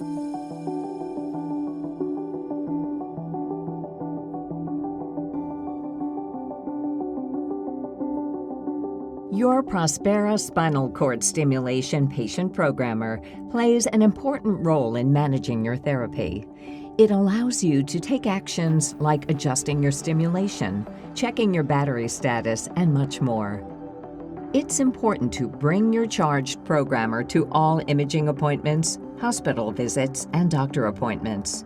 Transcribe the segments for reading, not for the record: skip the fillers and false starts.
Your Prospera spinal cord stimulation patient programmer plays an important role in managing your therapy. It allows you to take actions like adjusting your stimulation, checking your battery status, and much more. It's important to bring your charged programmer to all imaging appointments, hospital visits, and doctor appointments.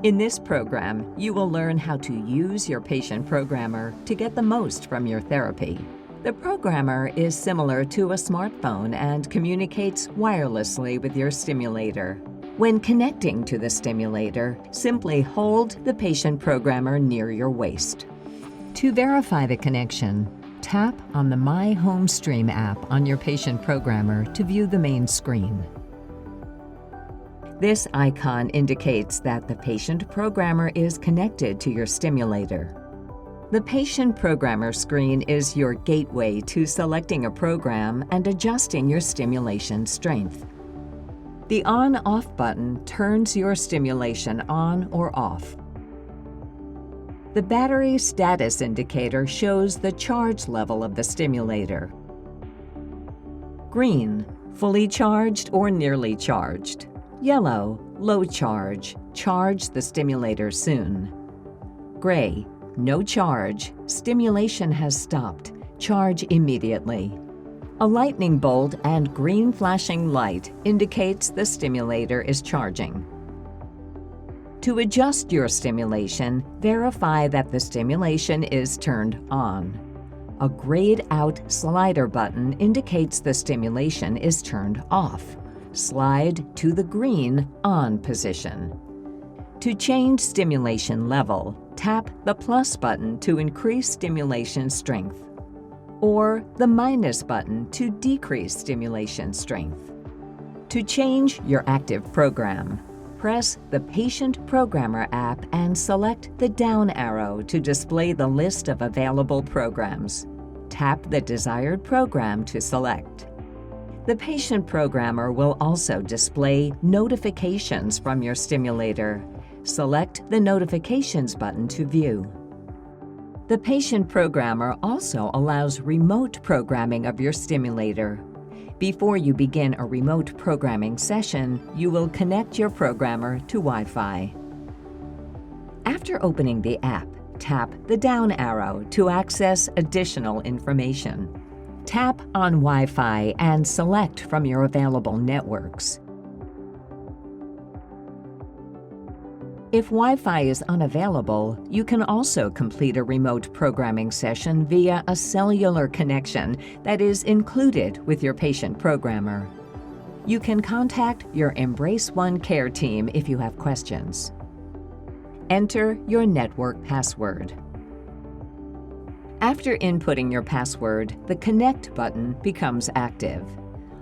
In this program, you will learn how to use your patient programmer to get the most from your therapy. The programmer is similar to a smartphone and communicates wirelessly with your stimulator. When connecting to the stimulator, simply hold the patient programmer near your waist. To verify the connection, tap on the My Home Stream app on your patient programmer to view the main screen. This icon indicates that the patient programmer is connected to your stimulator. The patient programmer screen is your gateway to selecting a program and adjusting your stimulation strength. The On/Off button turns your stimulation on or off. The battery status indicator shows the charge level of the stimulator. Green, fully charged or nearly charged. Yellow, low charge, charge the stimulator soon. Gray, no charge, stimulation has stopped, charge immediately. A lightning bolt and green flashing light indicates the stimulator is charging. To adjust your stimulation, verify that the stimulation is turned on. A grayed out slider button indicates the stimulation is turned off. Slide to the green on position. To change stimulation level, tap the plus button to increase stimulation strength, or the minus button to decrease stimulation strength. To change your active program, press the Patient Programmer app and select the down arrow to display the list of available programs. Tap the desired program to select. The patient programmer will also display notifications from your stimulator. Select the Notifications button to view. The patient programmer also allows remote programming of your stimulator. Before you begin a remote programming session, you will connect your programmer to Wi-Fi. After opening the app, tap the down arrow to access additional information. Tap on Wi-Fi and select from your available networks. If Wi-Fi is unavailable, you can also complete a remote programming session via a cellular connection that is included with your patient programmer. You can contact your Embrace One care team if you have questions. Enter your network password. After inputting your password, the Connect button becomes active.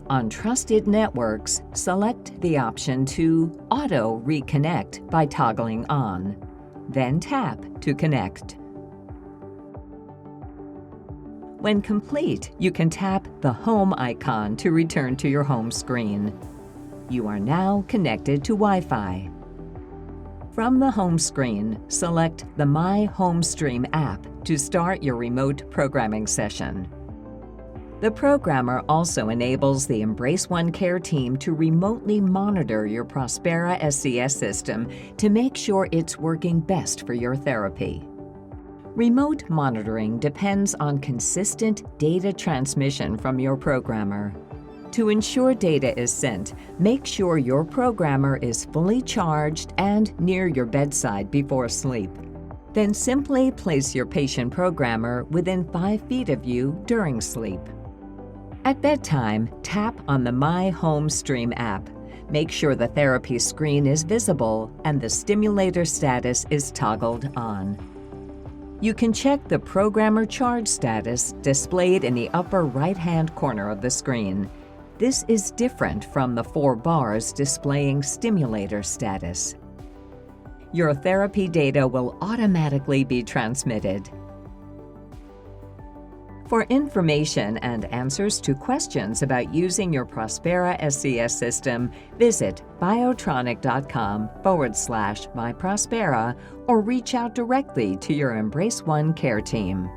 On trusted networks, select the option to Auto Reconnect by toggling on. Then tap to connect. When complete, you can tap the Home icon to return to your home screen. You are now connected to Wi-Fi. From the home screen, select the My Home Stream app to start your remote programming session. The programmer also enables the Embrace One care team to remotely monitor your Prospera SCS system to make sure it's working best for your therapy. Remote monitoring depends on consistent data transmission from your programmer. To ensure data is sent, make sure your programmer is fully charged and near your bedside before sleep. Then simply place your patient programmer within 5 feet of you during sleep. At bedtime, tap on the My Home Stream app. Make sure the therapy screen is visible and the stimulator status is toggled on. You can check the programmer charge status displayed in the upper right-hand corner of the screen. This is different from the 4 bars displaying stimulator status. Your therapy data will automatically be transmitted. For information and answers to questions about using your Prospera SCS system, visit biotronik.com/myprospera or reach out directly to your Embrace One care team.